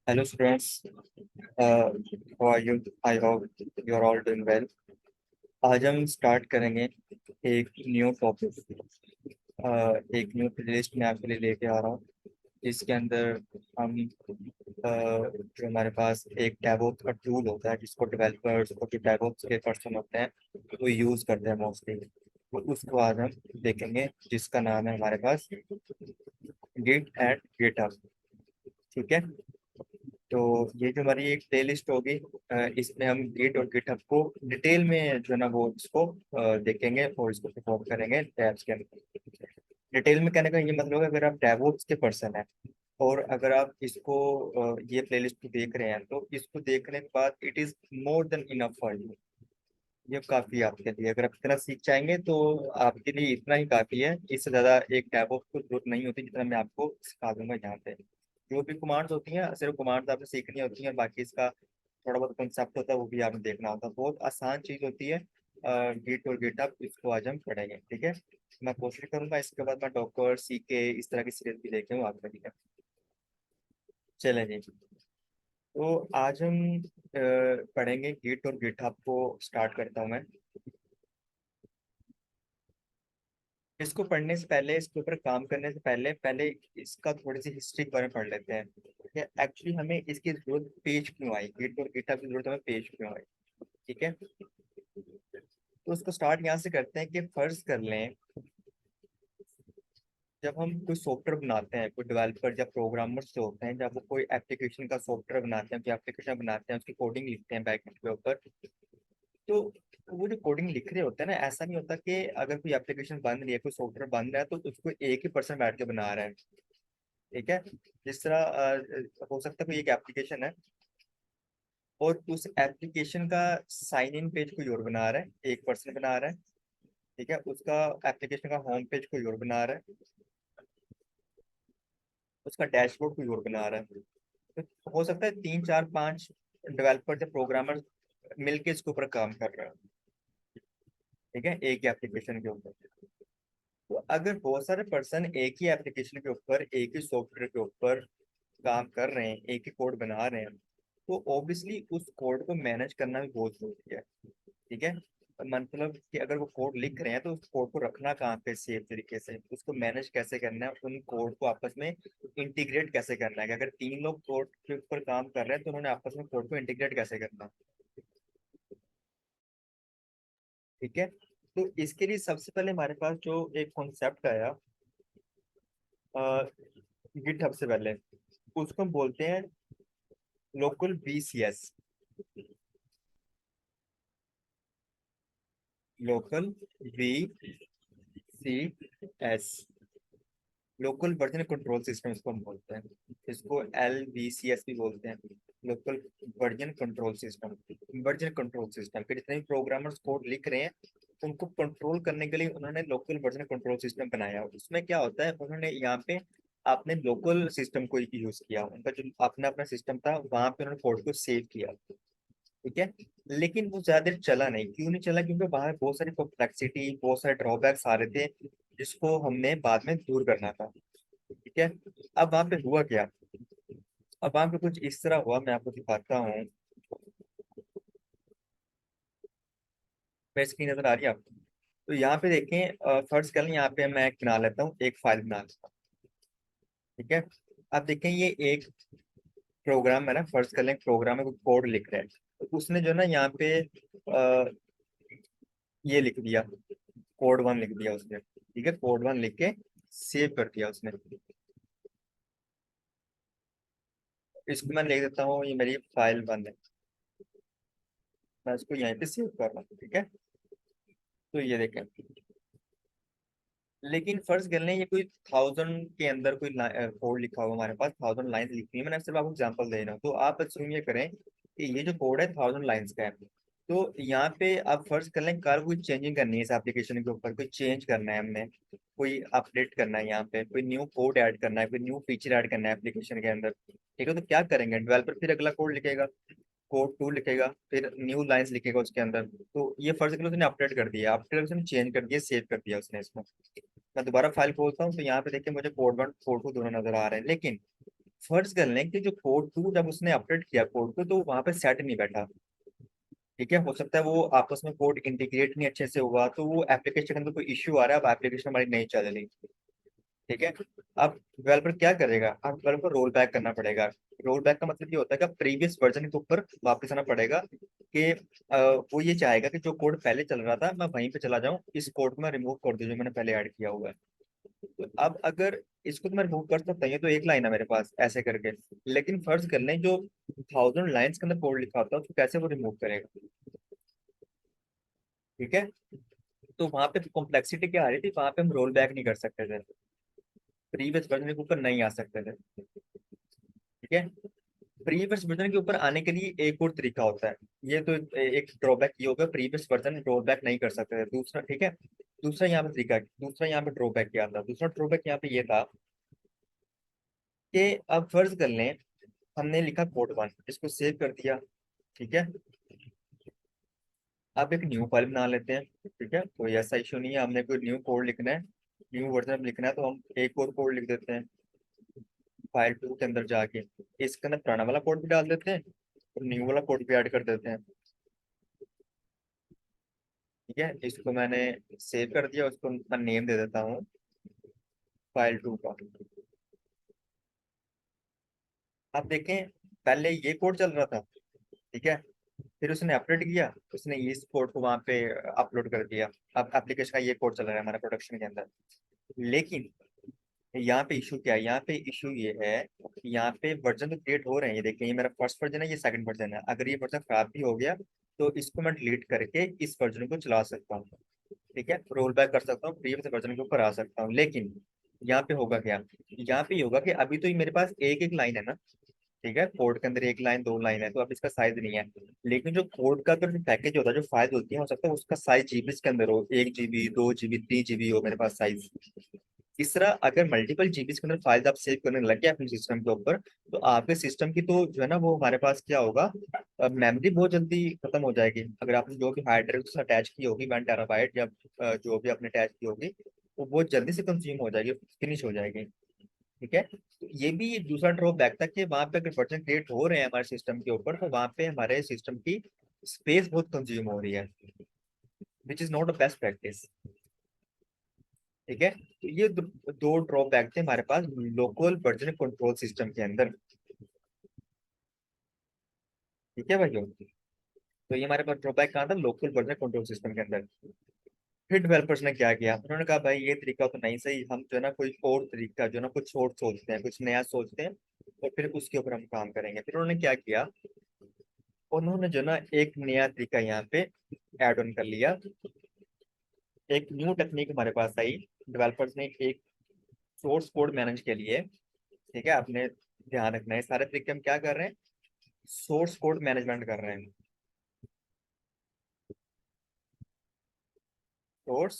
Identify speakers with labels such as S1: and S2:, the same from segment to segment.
S1: Hello students, how are you? I hope you are all doing well. आज हम start करेंगे एक new topic, एक न्यू प्लेलिस्ट में आपके लिए लेके आ रहा हूँ जिसके अंदर हम जो हमारे पास एक डेवऑप्स का टूल होता है जिसको डेवलपर्स और जो डेवऑप्स के पर्सन होते हैं वो यूज़ करते हैं मोस्टली। तो उसको आज हम देखेंगे जिसका नाम है हमारे पास गिट एंड गिटहब। ठीक है, तो ये जो हमारी एक प्ले लिस्ट होगी, इसमें हम गिट और गिटहब को डिटेल में जो है ना वो इसको देखेंगे और इसको परफॉर्म करेंगे टैब्स के अंदर। डिटेल में कहने का ये मतलब है अगर आप डेवऑप्स के पर्सन हैं और अगर आप इसको ये प्ले लिस्ट को देख रहे हैं तो इसको देखने के बाद it is more than enough for you. ये काफी है आपके लिए, अगर आप इतना सीख जाएंगे तो आपके लिए इतना ही काफी है। इससे ज्यादा एक डेवऑप्स को जरूरत नहीं होती जितना मैं आपको सिखा दूंगा यहाँ पे। जो भी कमांड्स होती हैं सिर्फ कमांड्स आपने सीखनी होती हैं और बाकी इसका थोड़ा बहुत कंसेप्ट होता है वो भी आपने देखना होता है। बहुत आसान चीज होती है गिट और गिटहब, इसको आज हम पढ़ेंगे। ठीक है, मैं कोशिश करूंगा इसके बाद मैं डॉकर सीके इस तरह की सीरीज भी लेके हूँ आपके लिए। चलें जी, तो आज हम पढ़ेंगे गिट और गिटहब को। स्टार्ट करता हूँ मैं। इसको पढ़ने से पहले, इसके ऊपर काम करने से पहले पहले इसका थोड़ी सी हिस्ट्री के बारे में पढ़ लेते हैं। ठीक है, एक्चुअली हमें इसकी जरूरत पेज क्यों आई, गिट और गिटहब की जरूरत हमें पेज क्यों आई। ठीक है, तो उसको स्टार्ट यहाँ से करते हैं कि फर्ज कर लें जब हम कोई सॉफ्टवेयर बनाते हैं, कोई डेवलपर या प्रोग्रामर्स जो होते हैं जब वो कोई एप्लीकेशन का सॉफ्टवेयर बनाते हैं, कोई एप्लीकेशन बनाते हैं, उसकी कोडिंग लिखते हैं बैकएंड के ऊपर। तो वो जो कोडिंग लिख रहे होते हैं ना, ऐसा नहीं होता कि अगर कोई एप्लीकेशन बन रही है, कोई सॉफ्टवेयर बन रहा है तो उसको एक ही पर्सन बैठ के बना रहा है। ठीक है, जिस तरह हो सकता है कोई एक एप्लीकेशन है और उस एप्लीकेशन का साइन इन पेज कोई और बना रहा है, एक पर्सन बना रहा है। ठीक है, उसका एप्लीकेशन का होम पेज कोई और बना रहा है, उसका डैशबोर्ड कोई और बना रहा है। तो हो सकता है तीन चार पांच डेवलपर या प्रोग्रामर मिलके इसके ऊपर काम कर रहे हैं। ठीक है, एक ही एप्लीकेशन के ऊपर। तो अगर बहुत सारे पर्सन एक ही एप्लीकेशन के ऊपर, एक ही सॉफ्टवेयर के ऊपर काम कर रहे हैं, एक ही कोड बना रहे हैं, तो ऑब्वियसली उस कोड को मैनेज करना भी बहुत जरूरी है। ठीक है, मतलब कि अगर वो कोड लिख रहे हैं तो उस कोड को रखना कहाँ पे सेफ तरीके से, उसको मैनेज कैसे करना है, उन कोड को आपस में इंटीग्रेट कैसे करना है कि अगर तीन लोग कोड के ऊपर काम कर रहे हैं तो उन्होंने आपस में कोड को इंटीग्रेट कैसे करना है। ठीक है, तो इसके लिए सबसे पहले हमारे पास जो एक कॉन्सेप्ट आया गिटहब से पहले, उसको हम बोलते हैं local BCS. Local B C S, local version control system इसको हम बोलते हैं। इसको LVCS भी बोलते हैं, local version control system. Version control system के जितने भी प्रोग्रामर्स कोड लिख रहे हैं उनको कंट्रोल करने के लिए उन्होंने लोकल वर्जन कंट्रोल सिस्टम बनाया। उसमें क्या होता है, उन्होंने यहाँ पे अपने लोकल सिस्टम को यूज किया, उनका जो अपना अपना सिस्टम था वहां पे उन्होंने कोड को सेव किया। ठीक है, लेकिन वो ज्यादा देर चला नहीं। क्यों नहीं चला? क्योंकि बाहर बहुत सारी कॉम्प्लेक्सिटी, बहुत सारे ड्रॉबैक्स आ रहे थे जिसको हमने बाद में दूर करना था। ठीक है, अब वहां पे हुआ क्या? अब वहां पे कुछ इस तरह हुआ, मैं आपको दिखाता हूँ। मेरी स्क्रीन नजर आ रही है आपको? तो यहाँ पे देखें, फर्स्ट कर लें, यहाँ पे मैं बना लेता हूँ, एक फाइल बना लेता हूँ। ठीक है, अब देखें ये एक प्रोग्राम है ना, फर्स्ट कर लें प्रोग्राम है, कोई कोड लिख रहा है। तो उसने जो ना यहाँ पे ये लिख दिया, कोड वन लिख दिया उसने। ठीक है, कोड वन लिख के सेव कर दिया उसने। इसको मैं लिख देता हूँ, ये मेरी फाइल वन है, मैं इसको यहीं पे सेव कर रहा हूँ। ठीक है, तो ये देखें, लेकिन फर्ज कर लें ये कोई 1000 के अंदर कोई कोड लिखा हुआ, हमारे पास 1000 लाइन लिखनी है। मैंने सिर्फ आपको एग्जांपल दे रहा हूँ, तो आप assume ये करें कि ये जो कोड है 1000 लाइन्स का है। तो यहाँ पे आप फर्ज कर लें कार कोई चेंजिंग करनी है इस एप्लीकेशन के ऊपर, कोई चेंज करना है हमने, कोई अपडेट करना है, यहाँ पे कोई न्यू कोड ऐड करना है, कोई न्यू फीचर ऐड करना है एप्लीकेशन के अंदर। ठीक है, तो क्या करेंगे, डेवलपर फिर अगला कोड लिखेगा, कोड टू लिखेगा, फिर न्यू लाइंस लिखेगा उसके अंदर। तो ये फर्ज करो उसने अपडेट कर दिया, अपडेट उसने चेंज कर दिया, सेव कर दिया उसने इसको। मैं दोबारा फाइल खोलता हूँ तो यहाँ पे देखिए मुझे कोड वन कोड टू दोनों नजर आ रहे हैं। लेकिन फर्ज कर लें कि जो कोड टू जब उसने अपडेट किया कोड को, तो वहां पे सेट नहीं बैठा। ठीक है, हो सकता है वो आपस में कोड इंटीग्रेट नहीं अच्छे से हुआ, तो वो एप्लीकेशन के अंदर कोई इश्यू आ रहा है, अब एप्लीकेशन हमारी नहीं चल रही। ठीक है। अब डेवलपर क्या करेगा, अब डेवलपर रोल बैक करना पड़ेगा। रोल बैक का मतलब ये होता है कि प्रीवियस वर्जन के ऊपर वापस आना पड़ेगा कि वो ये चाहेगा कि जो कोड पहले चल रहा था मैं वहीं पे चला जाऊं, इस कोड को मैं रिमूव कर दूं जो मैंने पहले ऐड किया हुआ है। तो अब अगर इसको तो मैं रिमूव कर सकता हूँ, ये तो एक लाइन है मेरे पास ऐसे करके। लेकिन फर्ज कर लें जो 1000 लाइन्स के अंदर कोड लिखा होता है, तो कैसे वो रिमूव करेगा। ठीक है। तो वहां पे कॉम्प्लेक्सिटी क्या आ रही थी, वहां पे हम रोल बैक नहीं कर सकते थे, प्रीवियस वर्जन के ऊपर नहीं आ सकते थे। ठीक है। प्रीवियस वर्जन के ऊपर आने के लिए एक और तरीका होता है। ये तो एक ड्रॉबैक ये होगा, प्रीवियस वर्जन रोल बैक नहीं कर सकते थे। दूसरा, ठीक है, दूसरा यहाँ पे तरीका, दूसरा यहाँ पे ड्रॉबैक क्या था, दूसरा ड्रॉबैक यहाँ पे ये था कि अब फर्ज कर लें हमने लिखा कोड वन, इसको सेव कर दिया। ठीक है। अब एक न्यू फाइल बना लेते हैं। ठीक है, कोई ऐसा इशू नहीं है, हमने कोई न्यू कोड लिखना है, न्यू वर्जन लिखना है, तो हम एक और कोड लिख देते हैं फाइल टू के अंदर जाके। इसके अंदर पुराना वाला कोड भी डाल देते हैं और न्यू वाला कोड भी ऐड कर देते हैं। ठीक है, इसको मैंने सेव कर दिया, उसको मैं नेम दे देता हूँ फाइल टू का। अब देखें, पहले ये कोड चल रहा था। ठीक है, फिर उसने अपडेट किया, उसने इस कोड को वहां पे अपलोड कर दिया। अब एप्लीकेशन का ये कोड चल रहा है हमारे प्रोडक्शन के अंदर। लेकिन यहाँ पे इशू क्या है, यहाँ पे इशू ये है कि यहाँ पे वर्जन तो क्रिएट हो रहे हैं, ये देखिए ये मेरा फर्स्ट वर्जन है, ये सेकंड वर्जन है। अगर ये वर्जन खराब भी हो गया तो इसको मैं डिलीट करके इस वर्जन को चला सकता हूँ। ठीक है, रोल बैक कर सकता हूँ, प्रीवियस वर्जन के ऊपर आ सकता हूँ। लेकिन यहाँ पे होगा क्या, यहाँ पे ये होगा कि अभी तो ये मेरे पास एक एक लाइन है ना। ठीक है, कोड के अंदर एक लाइन दो लाइन है, तो अब इसका साइज नहीं है। लेकिन जो कोड का अगर पैकेज होता है, जो फाइल होती है, हो सकता है उसका साइज जीबी के अंदर हो, 1 GB 2 GB 3 GB हो मेरे पास साइज। इस तरह अगर मल्टीपल जीबी के अंदर फाइल आप सेव करने लग गए अपने सिस्टम के ऊपर, तो आपके सिस्टम की तो जो है ना वो हमारे पास क्या होगा, मेमोरी बहुत जल्दी खत्म हो जाएगी। अगर आपने जो भी हार्ड ड्राइव से अटैच की होगी 1 TB या जो भी आपने अटैच की होगी, वो बहुत जल्दी से कंज्यूम हो जाएगी, फिनिश हो जाएगी। ठीक है, तो ये भी एक दूसरा ड्रॉबैक था कि वहां पे अगर वर्जन क्रिएट हो रहे हैं हमारे सिस्टम के ऊपर, तो वहां पे हमारे सिस्टम की स्पेस बहुत कंज्यूम हो रही है, which is not a best practice. ठीक है, तो ये दो ड्रॉबैक थे हमारे पास लोकल वर्जन कंट्रोल सिस्टम के अंदर। ठीक है भाइयों, तो ये हमारे पास ड्रॉबैक कहाँ था, लोकल वर्जन कंट्रोल सिस्टम के अंदर। फिर डेवलपर्स ने क्या किया, उन्होंने कहा भाई ये तरीका तो नहीं सही, हम जो है ना कोई और तरीका जो है ना कुछ और सोचते हैं, कुछ नया सोचते हैं, और फिर उसके ऊपर हम काम करेंगे। फिर उन्होंने क्या किया, उन्होंने जो ना एक नया तरीका यहाँ पे ऐड ऑन कर लिया। एक न्यू टेक्निक हमारे पास आई, डेवलपर्स ने एक सोर्स कोड मैनेज के लिए। ठीक है, आपने ध्यान रखना है सारे तरीके हम क्या कर रहे हैं, सोर्स कोड मैनेजमेंट कर रहे हैं। सोर्स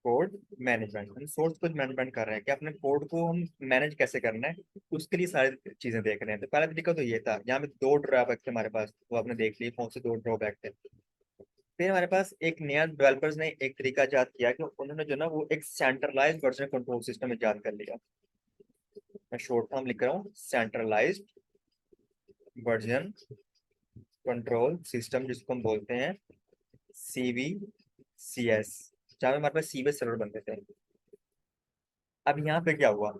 S1: कोड मैनेजमेंट, हम सोर्स कोड मैनेजमेंट कर रहे हैं कि अपने कोड को हम मैनेज कैसे करना है, उसके लिए सारी चीजें देख रहे हैं। तो पहला तरीका तो ये था, यहाँ पे दो ड्रॉबैक थे हमारे पास, वो आपने देख लिए कौन से दो ड्रॉबैक थे। फिर हमारे पास एक नया डेवलपर्स ने एक तरीका इजाद किया कि उन्होंने जो ना वो एक सेंट्रलाइज वर्जन कंट्रोल सिस्टम इजाद कर लिया। मैं शॉर्ट फॉर्म लिख रहा हूँ, सेंट्रलाइज्ड वर्जन कंट्रोल सिस्टम, जिसको हम बोलते हैं CVCS, जहाँ पे हमारे पास सीबीएस सर्वर बनते थे। अब यहाँ पे क्या हुआ,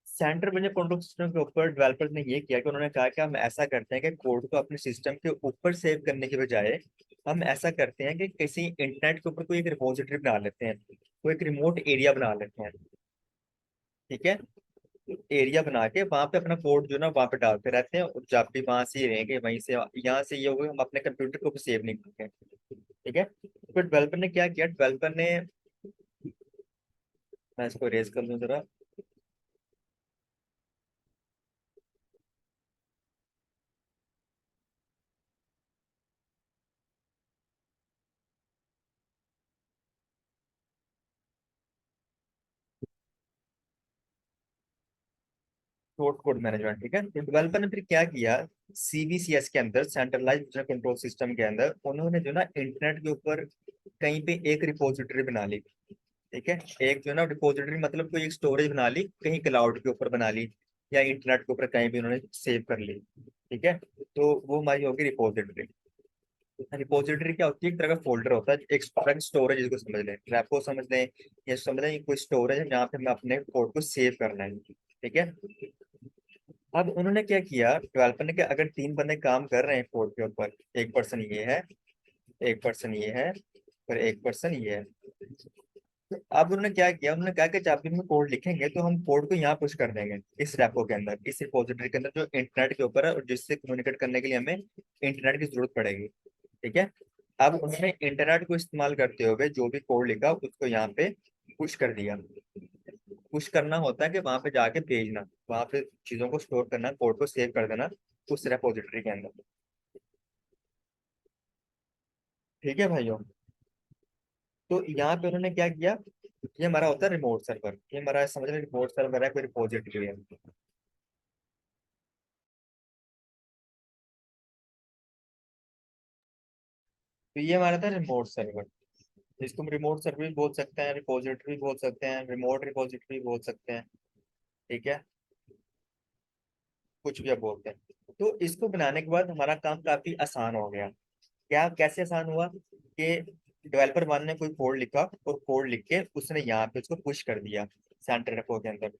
S1: सेंटर वर्जन कंट्रोल सिस्टम के ऊपर डेवलपर्स ने ये किया कि उन्होंने कहा कि हम ऐसा करते हैं कि कोड को अपने सिस्टम के ऊपर सेव करने के बजाय हम ऐसा करते हैं कि किसी इंटरनेट के ऊपर कोई एक रिपोजिटरी बना लेते हैं, कोई एक रिमोट एरिया बना लेते हैं। ठीक है, एरिया बना के वहां पे अपना कोड जो ना वहां पे डालते रहते हैं, और जब भी वहां से ही रहेंगे वहीं से, यहाँ से ये होगा हम अपने कंप्यूटर को भी सेव नहीं करते। ठीक है, फिर डेवलपर ने क्या किया, डेवलपर ने, मैं इसको रेज कर लूँ जरा। सोर्स कोड मैनेजमेंट, ठीक है, तो डेवलपर ने फिर क्या किया, CVCS के अंदर, सेंट्रलाइज्ड कंट्रोल सिस्टम के अंदर, उन्होंने जो ना इंटरनेट के ऊपर कहीं पे एक रिपोजिटरी बना ली। ठीक है, एक जो है ना रिपोजिटरी मतलब कोई एक स्टोरेज बना ली कहीं क्लाउड के ऊपर बना ली, या इंटरनेट के ऊपर कहीं भी उन्होंने सेव कर ली। ठीक है, तो वो हमारी होगी रिपोजिटरी। रिपोजिटरी क्या होती है, एक तरह का फोल्डर होता है, एक तरह की स्टोरेज, जिसको समझ लें, रेपो समझ लें, या समझ लें कोई स्टोरेज है जहाँ पे हमें अपने कोड को सेव करना है। ठीक है, अब उन्होंने क्या किया डेवलपर ने, कि अगर तीन बंदे काम कर रहे हैं कोड के ऊपर, एक पर्सन ये है, एक पर्सन ये है, और एक पर्सन ये है, तो अब उन्होंने क्या किया, उन्होंने कहा कि जब भी हम कोड लिखेंगे तो हम कोड को यहाँ पुश कर देंगे इस रेपो के अंदर, इस रिपोजिटरी के अंदर जो इंटरनेट के ऊपर है, और जिससे कम्युनिकेट करने के लिए हमें इंटरनेट की जरूरत पड़ेगी। ठीक है, अब उन्होंने इंटरनेट को इस्तेमाल करते हुए जो भी कोड लिखा उसको यहाँ पे पुश कर दिया। पुश करना होता है कि वहां पे जाके भेजना, वहां पे चीजों को स्टोर करना, कोड को सेव कर देना उस रेपोजिटरी के अंदर। ठीक है भाइयों, तो यहाँ पे उन्होंने क्या किया, ये हमारा होता है रिमोट सर्वर, ये हमारा समझ रहे रिमोट सर्वर है, कोई रिपोजिटरी है। तो ये हमारा था रिमोट सर्वर, जिसको हम रिमोट सर्वर भी बोल सकते हैं, रिपोजिटरी भी बोल सकते हैं, रिमोट रिपोजिटरी भी बोल सकते हैं। ठीक है, कुछ भी आप बोलते हैं। तो इसको बनाने के बाद हमारा काम काफी आसान हो गया। क्या कैसे आसान हुआ कि डेवलपर वन ने कोई कोड लिखा, और कोड लिख के उसने यहाँ पे उसको पुश कर दिया सेंटर रेपो के अंदर।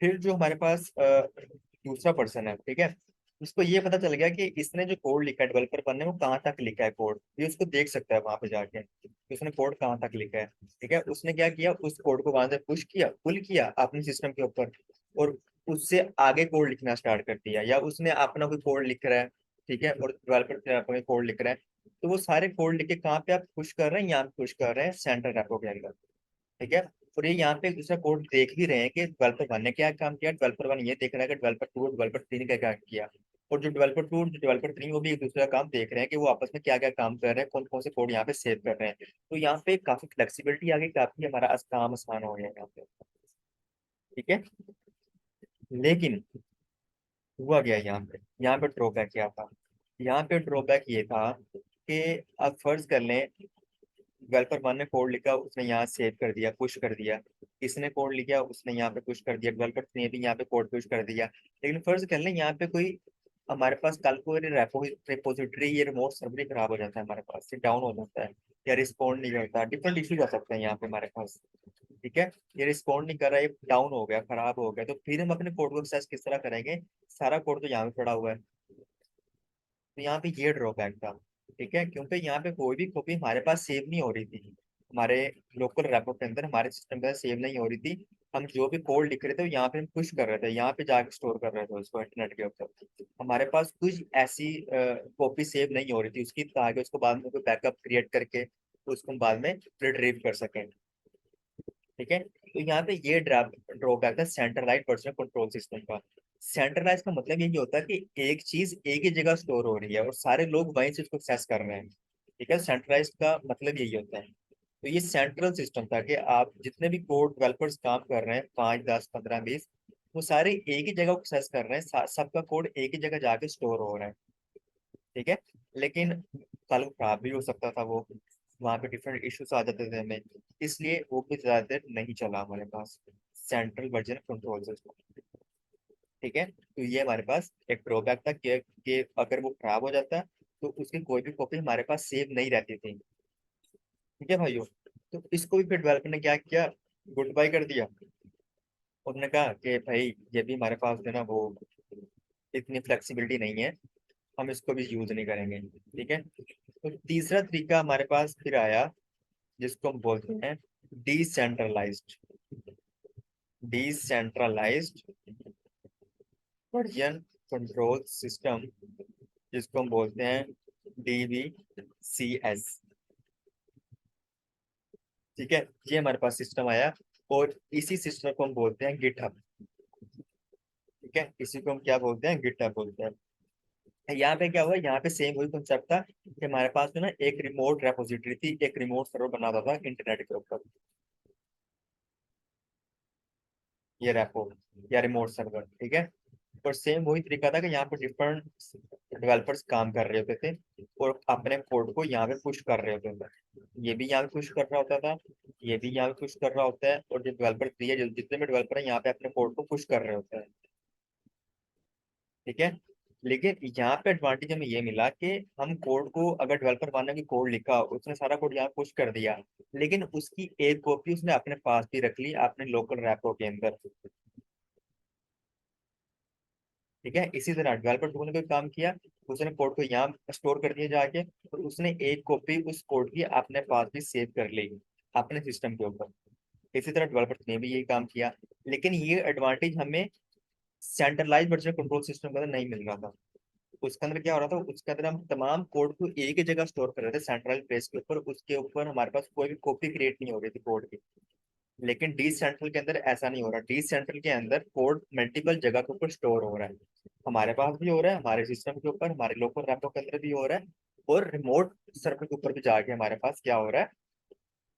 S1: फिर जो हमारे पास दूसरा पर्सन है, ठीक है, उसको ये पता चल गया कि इसने जो कोड लिखा है डेवलपर वन ने, वो कहाँ तक लिखा है कोड, ये उसको देख सकता है वहां पे जाके कि उसने कोड कहाँ तक लिखा है। ठीक है, उसने क्या किया, उस कोड को वहां से पुश किया, पुल किया अपने सिस्टम के ऊपर, और उससे आगे कोड लिखना स्टार्ट कर दिया, या उसने अपना कोई कोड लिख रहा है, ठीक है, और डेवलपर अपने कोड लिख रहा है, तो वो सारे कोड लिख के कहाँ पे आप पुश कर रहे हैं, यहाँ पे पुश कर रहे हैं सेंटर रेपो के अंदर। ठीक है, और ये यहाँ पे एक दूसरा कोड देख भी रहे हैं कि डेवलपर वन ने क्या काम किया, डेवलपर वन ये देख रहा है कि डेवलपर टू और डेवलपर थ्री ने क्या क्या किया, और जो डेवलपर टू और जो डेवलपर थ्री वो भी एक दूसरे का काम देख रहे हैं कि वो आपस में क्या क्या काम कर रहे हैं, कौन कौन से कोड यहाँ पे सेव कर रहे हैं। तो यहाँ पे काफी फ्लेक्सिबिलिटी आ गई, काफी हमारा काम आसान हो गया यहाँ पे। ठीक है, लेकिन हुआ गया यहाँ पे ड्रॉबैक क्या था, यहाँ पे ड्रॉबैक ये था कि अब फर्ज कर लें डेवलपर वन ने कोड लिखा, उसने यहाँ सेव कर दिया, पुश कर दिया, इसने कोड लिखा, उसने यहाँ पे पुश कर दिया, डेवलपर ने भी यहाँ पे कोड पुश कर दिया। लेकिन फर्ज कर लें यहाँ पे कोई हमारे पास कल को रिपोजिटरी, ये रिमोट सर्वर ही खराब हो जाता है, हमारे पास ये डाउन हो जाता है, या रिस्पॉन्ड नहीं करता, डिफरेंट इश्यूज आ सकते हैं यहाँ पे हमारे पास। ठीक है, ये रिस्पॉन्ड नहीं कर रहा है, ये डाउन हो गया, खराब हो गया, तो फिर हम अपने कोड को एक्सेस किस तरह करेंगे, सारा कोड तो यहाँ पे पड़ा हुआ है। तो यहाँ पे ये ड्रॉबैक था। ठीक है, क्योंकि यहाँ पे कोई भी कॉपी हमारे पास सेव नहीं हो रही थी, हमारे लोकल रैपर के अंदर, हमारे सिस्टम पे सेव नहीं हो रही थी। हम जो भी कोड लिख रहे थे वो यहाँ पे हम पुश कर रहे थे, यहाँ पे जाके स्टोर कर रहे थे उसको इंटरनेट के ऊपर, हमारे पास कुछ ऐसी कॉपी सेव नहीं हो रही थी उसकी, ताकि उसको बाद में कोई बैकअप क्रिएट करके उसको हम बाद में रिट्रीव कर सकें। ठीक है, तो यहाँ पे ये ड्रॉबैक है सेंट्रलाइज वर्जन कंट्रोल सिस्टम का। सेंट्रलाइज का मतलब यही होता है कि एक चीज एक ही जगह स्टोर हो रही है और सारे लोग वहीं से उसको एक्सेस कर रहे हैं। ठीक है, सेंट्रलाइज का मतलब यही होता है। तो ये सेंट्रल सिस्टम था कि आप जितने भी कोड डेवलपर्स काम कर रहे हैं, 5 10 15 20, वो सारे एक ही जगह एक्सेस कर रहे हैं, सबका कोड एक ही जगह जाके स्टोर हो रहा है। ठीक है, लेकिन कल खराब भी हो सकता था वो, वहाँ पे डिफरेंट इश्यूज आ जाते थे हमें, इसलिए वो भी ज्यादा देर नहीं चला हमारे पास सेंट्रल वर्जन कंट्रोल सिस्टम। ठीक है, तो ये हमारे पास एक ड्रॉबैक था कि अगर वो खराब हो जाता तो उसकी कोई भी कॉपी हमारे पास सेव नहीं रहती थी। ठीक है भाइयों, तो इसको भी फिर डेवलपर ने क्या किया, गुड बाय कर दिया। उन्होंने कहा कि भाई ये भी हमारे पास जो है ना वो इतनी फ्लेक्सिबिलिटी नहीं है, हम इसको भी यूज नहीं करेंगे। ठीक है, तो तीसरा तरीका हमारे पास फिर आया, जिसको हम बोलते हैं decentralised, decentralised version control system, जिसको हम बोलते हैं DVCS। ठीक है, ये हमारे पास सिस्टम आया, और इसी सिस्टम को हम बोलते हैं गिटहब। ठीक है, इसी को हम क्या बोलते हैं, गिटहब बोलते हैं। यहाँ पे क्या हुआ, यहाँ पे सेम वही कंसेप्ट था कि हमारे पास में ना एक रिमोट रेपोजिटरी थी, एक रिमोट सर्वर बना हुआ था इंटरनेट के ऊपर, ये रेपो या रिमोट सर्वर। ठीक है, और सेम वही तरीका था कि यहाँ पर डिफरेंट डेवलपर्स काम कर रहे होते थे, और अपने कोड को यहाँ पे पुश कर रहे होते थे, ये भी यहाँ पे पुश कर रहा होता था, ये भी यहाँ पे पुश कर रहा होता है, और जो डेवलपर थ्री है, जितने भी डेवलपर है यहाँ पे अपने कोड को पुश कर रहे होते हैं। ठीक है। लेकिन यहाँ पे एडवांटेज हमें ये मिला कि हम कोड को, अगर डेवलपर माना कि कोड लिखा, उसने सारा कोड यहाँ पुश कर दिया, लेकिन उसकी एक कॉपी उसने अपने पास भी रख ली अपने लोकल रैपो के अंदर। ठीक है। इसी तरह डेवलपर टू ने कोई काम किया, उसने कोड को यहाँ स्टोर कर दिया जाके, और उसने एक कॉपी उस कोड की अपने पास भी सेव कर ली अपने सिस्टम के ऊपर। इसी तरह डेवलपर ने भी यही काम किया। लेकिन ये एडवांटेज हमें सेंट्रलाइज वर्जन कंट्रोल सिस्टम के अंदर नहीं मिल रहा था। उसके अंदर क्या हो रहा था, उसके अंदर हम तमाम कोड को एक ही जगह स्टोर कर रहे थे सेंट्रल प्लेस के ऊपर, उसके ऊपर हमारे पास कोई भी कॉपी क्रिएट नहीं हो रही थी कोड की। लेकिन डी सेंट्रल के अंदर ऐसा नहीं हो रहा। डी सेंट्रल के अंदर कोड मल्टीपल जगह के ऊपर स्टोर हो रहा है। हमारे पास भी हो रहा है, हमारे सिस्टम के ऊपर, हमारे लोकल रैपो के अंदर भी हो रहा है, और रिमोट सर्वर के ऊपर भी जाके हमारे पास क्या हो रहा है,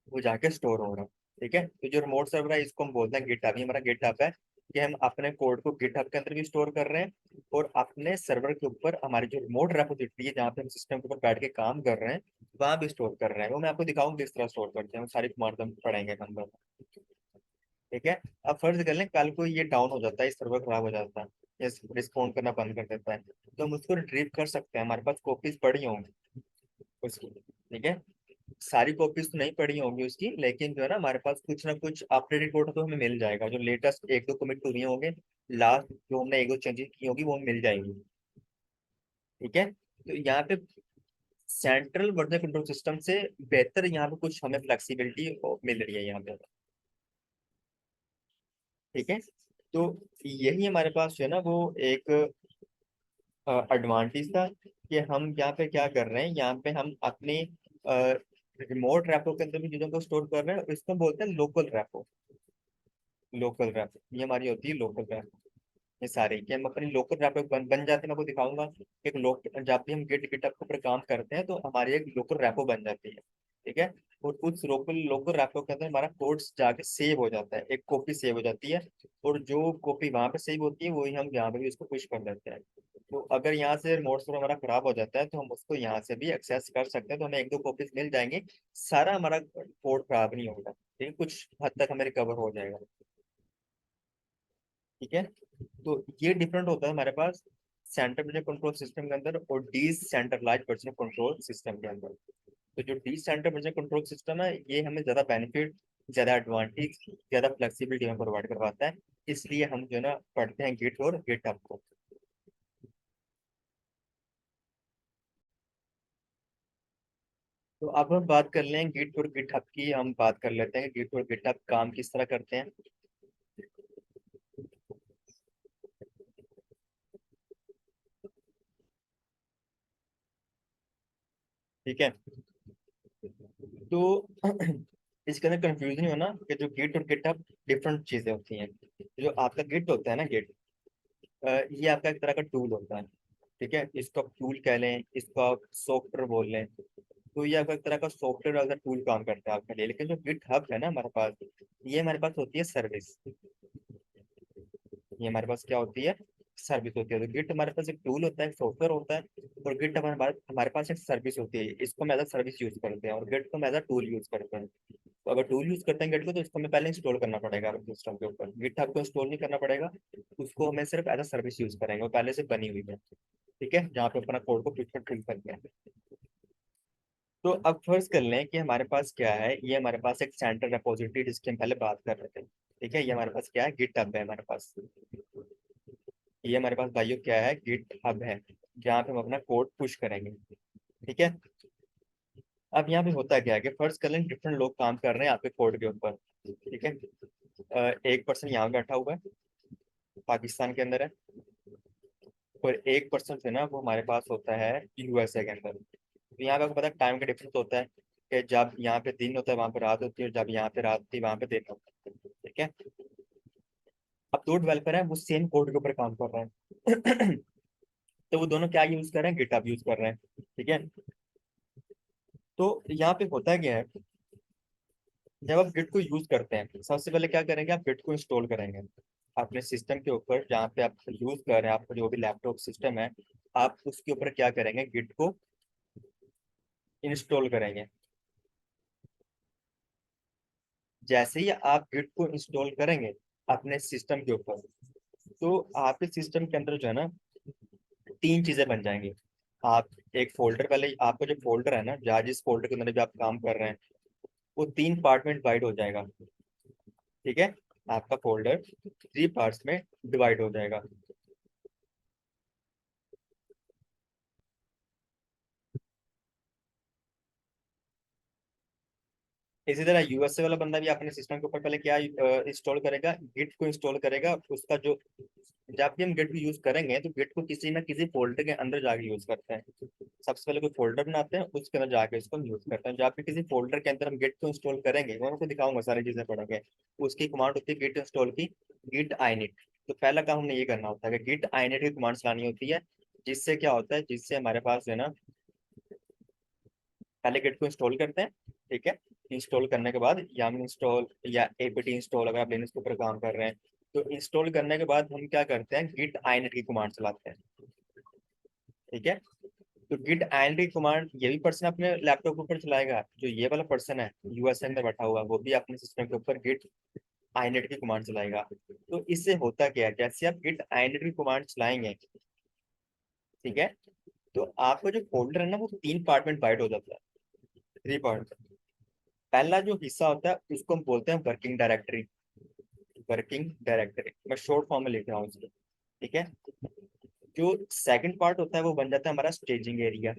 S1: वो जाके स्टोर हो रहा है। ठीक है। तो जो रिमोट सर्वर है, इसको हम बोलते हैं गिटहब। ये हमारा गिटहब है कि हम अपने कोड को गिटहब के अंदर भी स्टोर कर रहे हैं, और अपने सर्वर के ऊपर हमारी जो रिमोट रेपोजिटरी है, जहाँ पे हम सिस्टम के ऊपर बैठ के काम कर रहे हैं, वहां भी स्टोर कर रहे हैं। वो मैं आपको दिखाऊंगा किस तरह स्टोर करते हैं, वो सारी कमांड हम पढ़ेंगे नंबर। ठीक है। अब फर्ज कर लें कल को ये डाउन हो जाता है, सर्वर खराब हो जाता है, या रिस्पॉन्ड करना बंद कर देता है, तो हम उसको रिट्रीव कर सकते हैं। हमारे पास कॉपीज पड़ी होंगी उसकी। ठीक है। सारी कॉपीज तो नहीं पड़ी होंगी उसकी, लेकिन जो है ना, हमारे पास कुछ ना कुछ अपडेटेड कोड तो हमें मिल जाएगा, जो लेटेस्ट एक दो कमिट हुए होंगे, लास्ट जो हमने एक दो चेंजेस की होगी, वो मिल जाएंगी। ठीक है। तो यहाँ पे सेंट्रल वर्जन कंट्रोल सिस्टम से बेहतर यहाँ पे कुछ हमें फ्लेक्सिबिलिटी मिल रही है यहाँ पे। ठीक है। तो यही हमारे पास जो है ना, वो एक एडवांटेज था कि हम यहाँ पे क्या कर रहे हैं, यहाँ पे हम अपनी रिमोट रैपो के अंदर भी चीजों को स्टोर कर रहे हैं, इसको बोलते हैं लोकल रैपो। लोकल रैप ये हमारी होती है लोकल रैप। ये सारे कि हम अपनी लोकल रैप बन जाते हैं। मैं आपको दिखाऊंगा एक लोक, जब भी हम गिट गिटअप के ऊपर काम करते हैं, तो हमारी एक लोकल रैपो बन जाती है। ठीक है। और उस लोकल लोकल रैपो के अंदर हमारा कोड्स जाके सेव हो जाता है, एक कॉपी सेव हो जाती है, और जो कॉपी वहां पे सेव होती है, वही हम यहाँ पे भी उसको पुश कर देते हैं। तो अगर यहाँ से रिमोट सर्वर हमारा खराब हो जाता है, तो हम उसको यहाँ से भी एक्सेस कर सकते हैं, तो हमें एक दो कॉपीज मिल जाएंगे। सारा हमारा कोड खराब नहीं होगा, ठीक है, कुछ हद तक हमें रिकवर हो जाएगा। ठीक है। तो ये डिफरेंट होता है हमारे पास सेंटर वर्जन कंट्रोल सिस्टम के अंदर और डिसेंट्रलाइज्ड वर्जन कंट्रोल सिस्टम के अंदर। तो जो डिसेंटर वर्जन कंट्रोल सिस्टम है, ये हमें ज्यादा बेनिफिट, ज्यादा एडवांटेज, ज्यादा फ्लेक्सिबिलिटी हमें प्रोवाइड करवाता है। इसलिए हम जो है ना पढ़ते हैं गिट और गिटहब को। तो अब हम बात कर लें गिट और गिटहब की, हम बात कर लेते हैं गिट और गिटहब काम किस तरह करते हैं। ठीक है। तो इसके अंदर कंफ्यूजन नहीं होना कि जो गिट और गिटहब डिफरेंट चीजें होती हैं। जो आपका गिट होता है ना, गिट, ये आपका एक तरह का टूल होता है। ठीक है। इसको आप टूल कह लें, इसको आप सॉफ्टवेयर बोल लें। तो ये आपका एक तरह का सॉफ्टवेयर वाला टूल काम करता है आपके लिए। लेकिन जो गिट हब है ना हमारे पास, ये हमारे पास होती है सर्विस। ये हमारे पास क्या होती है, सर्विस होती है। तो गिट हमारे पास एक टूल होता है, एक सॉफ्टवेयर होता है, और गिट हमारे पास एक सर्विस होती है। इसको हम एज अ सर्विस यूज करते हैं, और गिट को हम एज अ टूल यूज करते हैं। तो अगर टूल यूज करते हैं गिट को, तो इसको हमें पहले इंस्टॉल करना पड़ेगा अपने सिस्टम के ऊपर। गिट हब को इंस्टॉल नहीं करना पड़ेगा, उसको हमें सिर्फ एज अ सर्विस यूज करेंगे, वो पहले से बनी हुई है। ठीक है। जहाँ पे अपना कोड को फिट फिल करते हैं। तो अब फर्ज कर लें कि हमारे पास क्या है, ये हमारे पास एक सेंट्रल रिपोजिटरी जिसकी हम पहले बात कर रहे थे। ठीक है। ये हमारे पास क्या है, गिट हब है हमारे पास। ये हमारे पास भाइयों क्या है, गिट हब है, जहाँ पे हम अपना कोड पुश करेंगे। ठीक है। अब यहाँ पे होता क्या है कि फर्ज कर लें डिफरेंट लोग काम कर रहे हैं आपके कोड के ऊपर। ठीक है। एक पर्सन यहाँ बैठा हुआ है, पाकिस्तान के अंदर है, और एक पर्सन है ना, वो हमारे पास होता है यूएसए के अंदर। तो यहाँ पे आपको पता है टाइम का डिफरेंस होता है, कि जब यहाँ पे दिन होता है वहां पे रात होती है, और जब यहाँ पे रात होती है वहां पे दिन होता है। ठीक है। अब दो डेवलपर हैं, वो सेम कोड के ऊपर काम कर रहे हैं। तो वो दोनों क्या यूज कर रहे हैं, गिटहब यूज कर रहे हैं। ठीक है। तो यहाँ पे होता क्या है, जब आप गिट को यूज करते हैं, सबसे पहले क्या करेंगे, आप गिट को इंस्टॉल करेंगे अपने सिस्टम के ऊपर, जहाँ पे आप यूज कर रहे हैं, आपका जो भी लैपटॉप सिस्टम है, आप उसके ऊपर क्या करेंगे, गिट को इंस्टॉल करेंगे। जैसे ही आप गिट को इंस्टॉल करेंगे अपने सिस्टम के ऊपर, तो आपके सिस्टम के अंदर जो है ना तीन चीजें बन जाएंगी। आप एक फोल्डर, पहले आपका जो फोल्डर है ना, जहाँ जिस फोल्डर के अंदर भी आप काम कर रहे हैं, वो तीन पार्ट में डिवाइड हो जाएगा। ठीक है, आपका फोल्डर थ्री पार्ट्स में डिवाइड हो जाएगा। इसी तरह यूएसए वाला बंदा भी अपने सिस्टम के ऊपर पहले क्या इंस्टॉल करेगा, गिट को इंस्टॉल करेगा। उसका जो, जब भी हम गिट को यूज करेंगे तो गिट को किसी ना किसी फोल्डर के अंदर जाके यूज करते हैं। सबसे पहले कोई फोल्डर बनाते हैं, उसके अंदर जाके उसको यूज करते हैं। जब भी किसी फोल्डर के अंदर हम गिट को इंस्टॉल करेंगे, मैं आपको दिखाऊंगा, सारी चीजें पढ़ेंगे। उसकी कमांड होती है गिट इंस्टॉल की, गिट आइनिट। तो पहला काम हमने ये करना होता है कि गिट आइनिट की कमांड चलानी होती है। जिससे क्या होता है, जिससे हमारे पास जो है ना, पहले गिट को इंस्टॉल करते हैं। ठीक है, इंस्टॉल करने के बाद yum इंस्टॉल या एपीटी इंस्टॉल, अगर आप लिनक्स के ऊपर काम कर रहे हैं, तो इंस्टॉल करने के बाद हम क्या करते हैं, गिट आइनिट की कमांड चलाते हैं। ठीक है, तो गिट आइनिट की कमांड ये भी पर्सन अपने लैपटॉप के ऊपर चलाएगा, जो ये वाला पर्सन है यूएसए में बैठा हुआ, वो भी अपने सिस्टम के ऊपर गिट आइनिट की कमांड चलाएगा। तो इससे होता क्या है, जैसे आप गिट आइनिट की कमांड चलाएंगे, ठीक है, तो आपका जो फोल्डर है ना, वो तीन पार्ट में डिवाइड हो जाता है, थ्री पार्ट। पहला जो हिस्सा होता है उसको हम बोलते हैं वर्किंग डायरेक्टरी। वर्किंग डायरेक्टरी मैं शॉर्ट फॉर्म में लिख रहा हूँ उसको। ठीक है, जो सेकंड पार्ट होता है वो बन जाता है हमारा स्टेजिंग एरिया।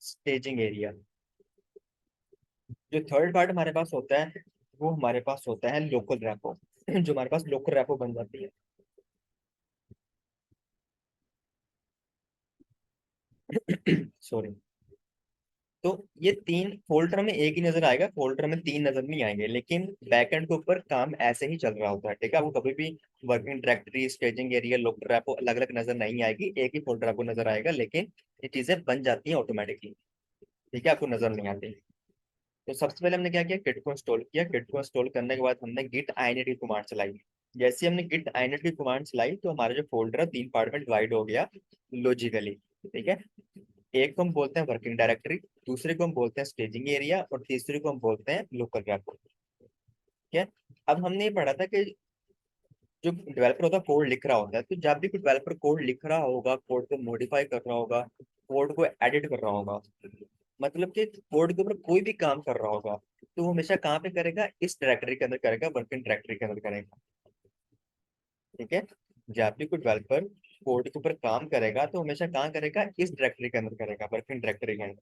S1: Staging area. जो थर्ड पार्ट हमारे पास होता है, वो हमारे पास होता है लोकल रैपो। जो हमारे पास लोकल रैपो बन जाती है। सॉरी। तो ये तीन फोल्डर में एक ही नजर आएगा, फोल्डर में तीन नजर नहीं आएंगे, लेकिन बैकएंड के ऊपर काम ऐसे ही चल रहा होता है। ठीक है, आपको कभी भी working directory, staging area, local rapport अलग अलग नजर नहीं आएगी, एक ही फोल्डर आपको नजर आएगा, लेकिन ये चीजें बन जाती हैं ऑटोमेटिकली। ठीक है, आपको नजर नहीं आती। तो सबसे पहले हमने क्या किया, गिट को इंस्टॉल किया। गिट को इंस्टॉल करने के बाद हमने गिट आइनिट की कमांड चलाई। जैसे ही हमने गिट आइनिट की कमांड चलाई, तो हमारा जो फोल्डर है तीन पार्ट में डिवाइड हो गया लॉजिकली। ठीक है, एक को हम बोलते हैं वर्किंग डायरेक्टरी, दूसरे को हम बोलते हैं स्टेजिंग एरिया, और तीसरे को हम बोलते हैं लोकल रैपो। ठीक है, अब हमने ये पढ़ा था कि जो डेवलपर होता है कोड लिख रहा होता है, तो जब भी कोई डेवलपर कोड लिख रहा होगा, कोड को मॉडिफाई कर रहा होगा, कोड को एडिट कर रहा होगा, मतलब कि कोड के ऊपर कोई भी काम कर रहा होगा, तो वो हमेशा कहाँ पे करेगा, इस डायरेक्टरी के अंदर करेगा, वर्किंग डायरेक्टरी के अंदर करेगा। ठीक है, जब भी कोई डेवलपर कोड के ऊपर काम करेगा, तो हमेशा कहाँ करेगा, इस डायरेक्टरी के अंदर करेगा, वर्किंग डायरेक्टरी के अंदर।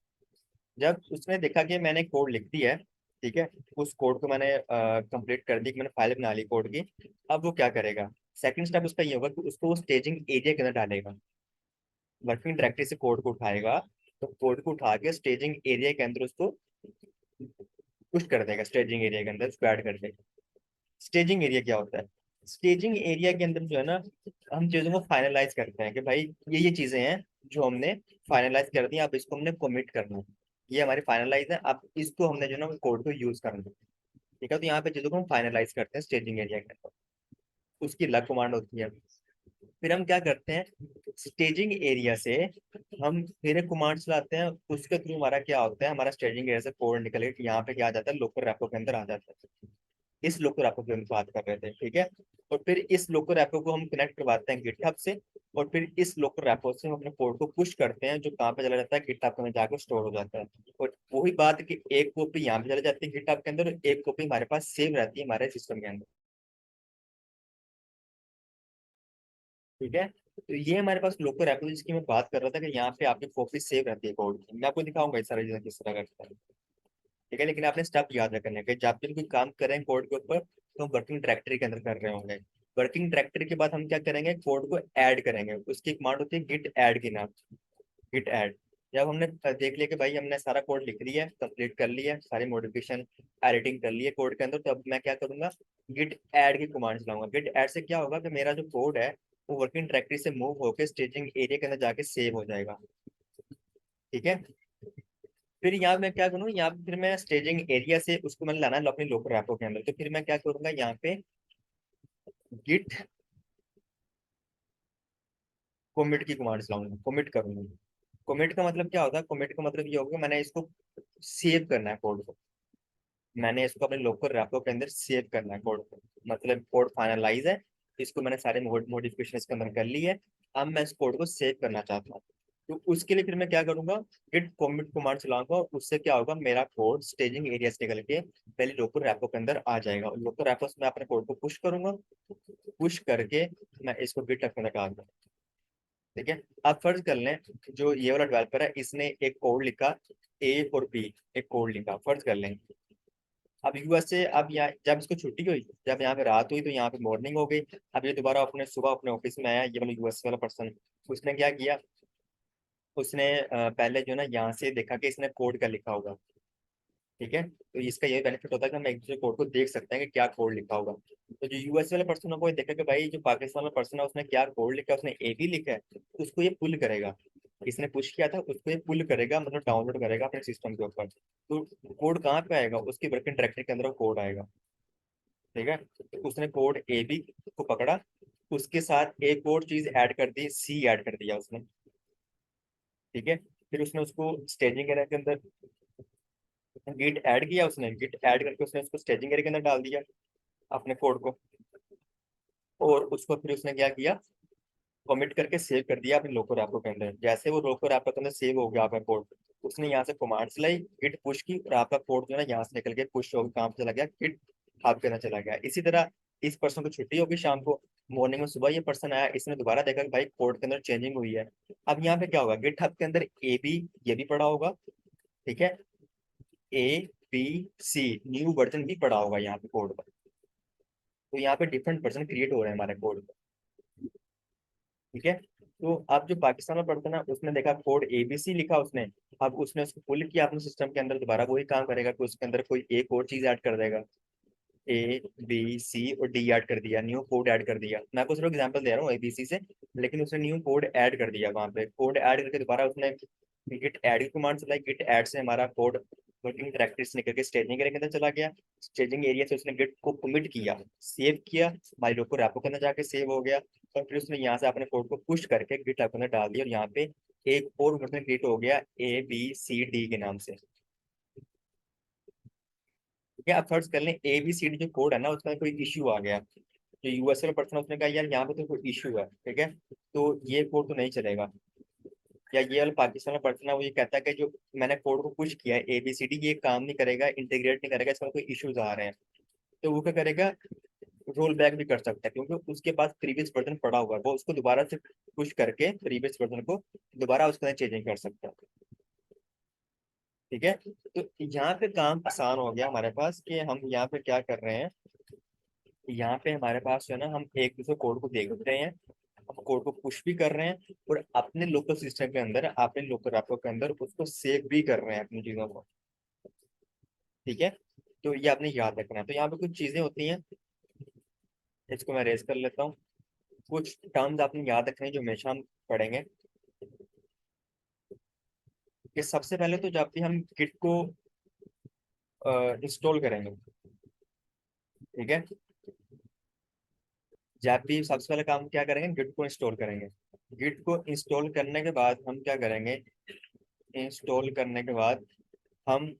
S1: जब उसने देखा कि मैंने कोड लिख दी है, ठीक है, उस कोड को मैंने कंप्लीट कर दी, कि मैंने फाइल बना ली कोड की, अब वो क्या करेगा, सेकंड स्टेप उसका ये होगा कि उसको स्टेजिंग एरिया के अंदर डालेगा। वर्किंग डायरेक्टरी से कोड को उठाएगा, तो कोड को उठा के स्टेजिंग एरिया के अंदर उसको पुश कर देगा, स्टेजिंग एरिया के अंदर उसको ऐड कर देगा। स्टेजिंग एरिया क्या होता है, स्टेजिंग एरिया के अंदर जो है ना, हम चीजों को फाइनलाइज करते हैं कि भाई ये चीजें हैं जो हमने फाइनलाइज कर दी, अब इसको हमने कमिट करना है। ये हमारी फाइनलाइज है, अब इसको हमने जो है ना कोड को यूज करना है। ठीक है, तो यहाँ पे चीजों को हम फाइनलाइज करते हैं स्टेजिंग एरिया के अंदर। उसकी अलग कमांड होती है। फिर हम क्या करते हैं, स्टेजिंग एरिया से हम फिर एक कमांड चलाते हैं। उसके थ्रू हमारा क्या होता है, हमारा स्टेजिंग एरिया से कोड निकल के यहाँ पे क्या आ जाता है, लोकल रैपो के अंदर आ जाता है। इस लोकल रैपो की हम बात कर रहे थे। ठीक है, और फिर इस लोकल रैपो को हम कनेक्ट करवाते हैं गिटहब से, और फिर इस लोकल रैपो से हम अपने कोड को पुश करते हैं, जो कहाँ पे चला जाता है, गिटहब में जाकर स्टोर हो जाता है। और वही बात कि एक कॉपी यहाँ पे चली जाती है गिटहब के अंदर, एक कॉपी हमारे पास सेव रहती है हमारे सिस्टम के अंदर। ठीक है, तो ये हमारे पास लोकल रैपो जिसकी मैं बात कर रहा था, कि यहाँ पे आपकी कॉपी सेव रहती है कोड की। मैं आपको दिखाऊंगा इस सारी चीजें किस तरह करता है। ठीक है, लेकिन आपने स्टेप याद रखने के, जब भी हम कोई काम कर रहे हैं कोड के ऊपर, तो हम वर्किंग डायरेक्टरी के अंदर कर रहे होंगे। वर्किंग डायरेक्टरी के बाद हम क्या करेंगे, कोड को ऐड करेंगे। उसकी कमांड होती है गिट ऐड की नाम, गिट ऐड। जब हमने देख लिया कि भाई हमने सारा कोड लिख लिया है, कंप्लीट कर लिया है, सारी मॉडिफिकेशन एडिटिंग कर ली है कोड के अंदर, तो अब मैं क्या करूंगा, गिट ऐड की कमांड चलाऊंगा। गिट ऐड से क्या होगा कि मेरा जो कोड है वो वर्किंग डायरेक्टरी से मूव होकर स्टेजिंग एरिया के अंदर जाके सेव हो जाएगा। ठीक है, फिर यहाँ मैं क्या करूँ, यहाँ पे फिर मैं स्टेजिंग एरिया से उसको मैंने लाना है अपनी लोकल रैपो के अंदर, तो फिर मैं क्या करूंगा, यहाँ पे गिट कोमिट की कमांड चलाऊंगा, कोमिट करूंगा। कोमिट का मतलब क्या होता है, कोमिट का मतलब ये होगा कि मैंने इसको सेव करना है कोड को। मैंने इसको अपने लोकल रैपो के अंदर सेव करना है कोड को, मतलब कोड फाइनलाइज है, इसको मैंने सारे मॉडिफिकेशन इसके अंदर कर ली है। अब मैं इस कोड को सेव करना चाहता हूँ, तो उसके लिए फिर मैं क्या करूंगा, गिट कमिट कमांड चलाऊंगा, और उससे क्या होगा, मेरा कोड स्टेजिंग एरिया से निकल के पहले लोकल रैपो के अंदर आ जाएगा, और लोकल रैपो से मैं अपने कोड को पुश करूंगा, पुश करके मैं इसको गिट में लगा दूंगा। ठीक है, अब फर्ज कर लें जो ये वाला डेवलपर है इसने एक कोड लिखा, ए और बी, एक कोड लिखा, फर्ज कर लें। अब यूएस से, अब यहाँ जब इसको छुट्टी हुई, जब यहाँ पे रात हुई तो यहाँ पे मॉर्निंग हो गई। अब ये दोबारा अपने सुबह अपने ऑफिस में आया, ये वाला यूएस वाला पर्सन, उसने क्या किया, उसने पहले जो है ना यहाँ से देखा कि इसने कोड का लिखा होगा। ठीक है, तो इसका ये बेनिफिट होता है कि हम एक दूसरे कोड को देख सकते हैं कि क्या कोड लिखा होगा। तो जो यूएस वाले पर्सन को ये देखा कि भाई जो पाकिस्तान वाला पर्सन है उसने क्या कोड लिखा है, उसने ए बी लिखा है, तो उसको ये पुल करेगा, इसने पुश किया था उसको ये पुल करेगा, मतलब डाउनलोड करेगा अपने सिस्टम के ऊपर। तो कोड कहाँ पे आएगा, उसकी वर्किंग डायरेक्टरी के अंदर कोड आएगा। ठीक है, तो उसने कोड ए बी को पकड़ा, उसके साथ एक और चीज ऐड कर दी, सी ऐड कर दिया उसने। ठीक है, फिर उसने उसको स्टेजिंग एरिया के अंदर गिट ऐड किया, उसने गिट ऐड करके उसने उसको स्टेजिंग एरिया के अंदर डाल दिया अपने कोड को, और उसको फिर उसने क्या किया, कमिट करके सेव कर दिया अपने लोकल रैपो के अंदर। जैसे वो लोकल रैपो के अंदर सेव हो गया आपका कोड, उसने यहाँ से कमांड चलाई, गिट पुश की, और आपका कोड जो है ना यहाँ से निकल के पुश हो काम चला गया, गिट हब के अंदर चला गया। इसी तरह इस पर्सन को छुट्टी होगी शाम को, मॉर्निंग में सुबह ये पर्सन आया, इसने दोबारा देखा कि भाई कोड के अंदर चेंजिंग हुई है। अब यहाँ पे क्या होगा, गिट हब के अंदर ए बी ये भी पड़ा होगा। ठीक है, A B C new version भी पड़ा होगा यहाँ पे कोड पर। तो यहाँ पे डिफरेंट वर्जन क्रिएट हो रहे हैं हमारे कोड। ठीक है, तो अब जो पाकिस्तान में पढ़ता ना उसने देखा कोड एबीसी लिखा उसने, अब उसने उसको पुल किया अपने सिस्टम के अंदर, दोबारा वही काम करेगा कि उसके अंदर कोई एक और चीज ऐड कर देगा, ए बी सी और डी ऐड कर दिया, न्यू कोड ऐड कर दिया। मैं आपको सिर्फ एग्जांपल दे रहा हूँ एबीसी से, लेकिन उसने न्यू कोड ऐड कर दिया, वहां पे कोड ऐड करके दोबारा उसने गिट ऐड की कमांड चलाई, गिट ऐड से हमारा कोड वर्किंग डायरेक्टरी से निकल के स्टेजिंग एरिया के अंदर चला गया। स्टेजिंग एरिया से उसने गिट को कमिट किया, सेव किया, माई लोग को रैपो के अंदर जाके सेव हो गया, और फिर उसने यहाँ से अपने कोड को पुश करके गिट लैब के अंदर डाल दिया, और यहाँ पे एक और वर्जन क्रिएट हो गया ए बी सी डी के नाम से। ठीक है, अब फर्ज कर लें ए बी सी डी जो कोड है ना उसका कोई इश्यू आ गया, जो यूएस वाला पर्सन उसने कहा यार यहाँ पे तो कोई इशू है, ठीक है, तो ये कोड तो नहीं चलेगा। या ये वाला पाकिस्तान वाला पर्सन है वो ये कहता है कि जो मैंने कोड को पुश किया है एबीसीडी ये काम नहीं करेगा, इंटीग्रेट नहीं करेगा, इसमें कोई इश्यूज आ रहे हैं, तो वो क्या करेगा, रोल बैक भी कर सकता है, क्योंकि उसके पास प्रीवियस वर्जन पड़ा हुआ है, वो उसको दोबारा से पुश करके प्रीवियस वर्जन को दोबारा उसके अंदर चेंजिंग कर सकता है। ठीक है, तो यहाँ पे काम आसान हो गया हमारे पास कि हम यहाँ पे क्या कर रहे हैं, यहाँ पे हमारे पास जो है ना हम एक दूसरे कोड को देख रहे हैं, हम कोड को पुश भी कर रहे हैं, और अपने लोकल सिस्टम के अंदर अपने लोकल रैपर के अंदर उसको सेव भी कर रहे हैं अपनी चीजों को। ठीक है, तो ये आपने याद रखना है। तो यहाँ पे कुछ चीजें होती हैं, इसको मैं रेज कर लेता हूँ। कुछ टर्म्स आपने याद रखने हैं जो हमेशा हम पढ़ेंगे, कि सबसे पहले तो जब भी हम गिट को इंस्टॉल करेंगे, ठीक है, जब भी सबसे पहले काम क्या करेंगे, गिट को इंस्टॉल करेंगे। गिट को इंस्टॉल करने के बाद हम क्या करेंगे, इंस्टॉल करने के बाद हम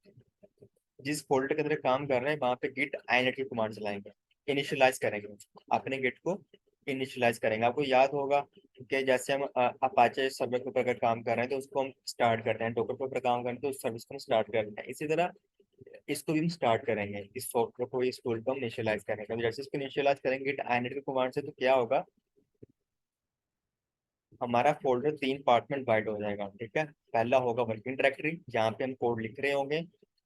S1: जिस फोल्डर के अंदर काम कर रहे हैं वहां पे गिट आइनेट की कमांड चलाएंगे, इनिशियलाइज करेंगे अपने गिट को, इनिशियलाइज करेंगे। आपको याद होगा कि जैसे हम अपाचे सर्वर के ऊपर अगर काम कर रहे हैं तो उसको हम स्टार्ट करते हैं, डॉकर के ऊपर काम करते हैं तो उस सर्विस को हम स्टार्ट करते हैं, इसी तरह इसको भी हम स्टार्ट करेंगे, इस सॉफ्टवेयर को इस टूल को हम इनिशियलाइज करेंगे। तो जैसे इसको इनिशियलाइज करेंगे गिट आइनेट की कमांड से, तो क्या होगा, हमारा फोल्डर तीन पार्ट में डिवाइड हो जाएगा। ठीक है, पहला होगा वर्किंग डायरेक्टरी जहाँ पे हम कोड लिख रहे होंगे,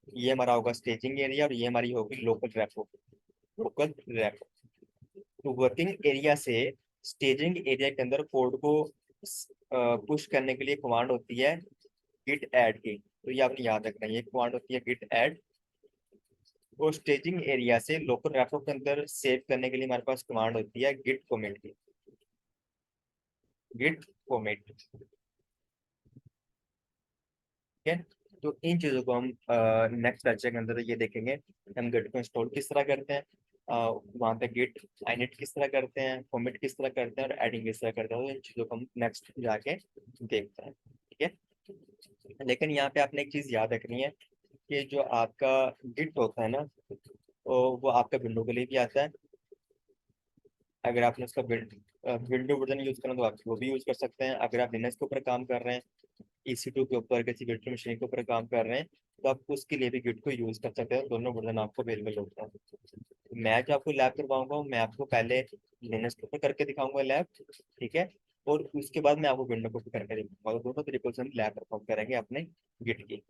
S1: ये हमारा होगा स्टेजिंग एरिया, और ये हमारी होगी लोकल रैपो, लोकल रैपो। तो वर्किंग एरिया से स्टेजिंग एरिया के अंदर कोड को पुश करने के लिए कमांड होती है गिट ऐड की, तो ये आपने याद रखना है, ये कमांड होती है गिट ऐड। और स्टेजिंग एरिया से लोकल रैपो के अंदर सेव करने के लिए हमारे पास कमांड होती है गिट कोमिट की, गिट कोमिट। ठीक है, तो इन चीज़ों को हम नेक्स्ट लेक्चर के अंदर ये देखेंगे कि हम गिट को इंस्टॉल किस तरह करते हैं, वहाँ पे गिट इनिट किस तरह करते हैं, कमिट किस तरह करते हैं, और एडिंग किस तरह करते हैं, तो इन चीज़ों को हम नेक्स्ट जाके देखते हैं। ठीक है, लेकिन यहाँ पे आपने एक चीज़ याद रखनी है कि जो आपका गिट होता है ना, तो वो आपका विंडो के लिए भी आता है। अगर आपने उसका विंडो वर्जन यूज करना तो आप वो भी यूज कर सकते हैं। अगर आप लिनक्स के ऊपर काम कर रहे हैं, EC2 के ऊपर, किसी वर्चुअल मशीन के ऊपर काम कर रहे हैं, तो आप उसके लिए भी गिट को यूज कर सकते हैं। दोनों वर्जन आपको अवेलेबल होता है। मैं जो आपको लैब करवाऊंगा, मैं आपको पहले लिनक्स के ऊपर करके दिखाऊंगा लैब, ठीक है, और उसके बाद मैं आपको विंडो के ऊपर करके दिखाऊंगा। तो दोनों तरीकों से हम लैब परफॉर्म करेंगे अपने गिट की।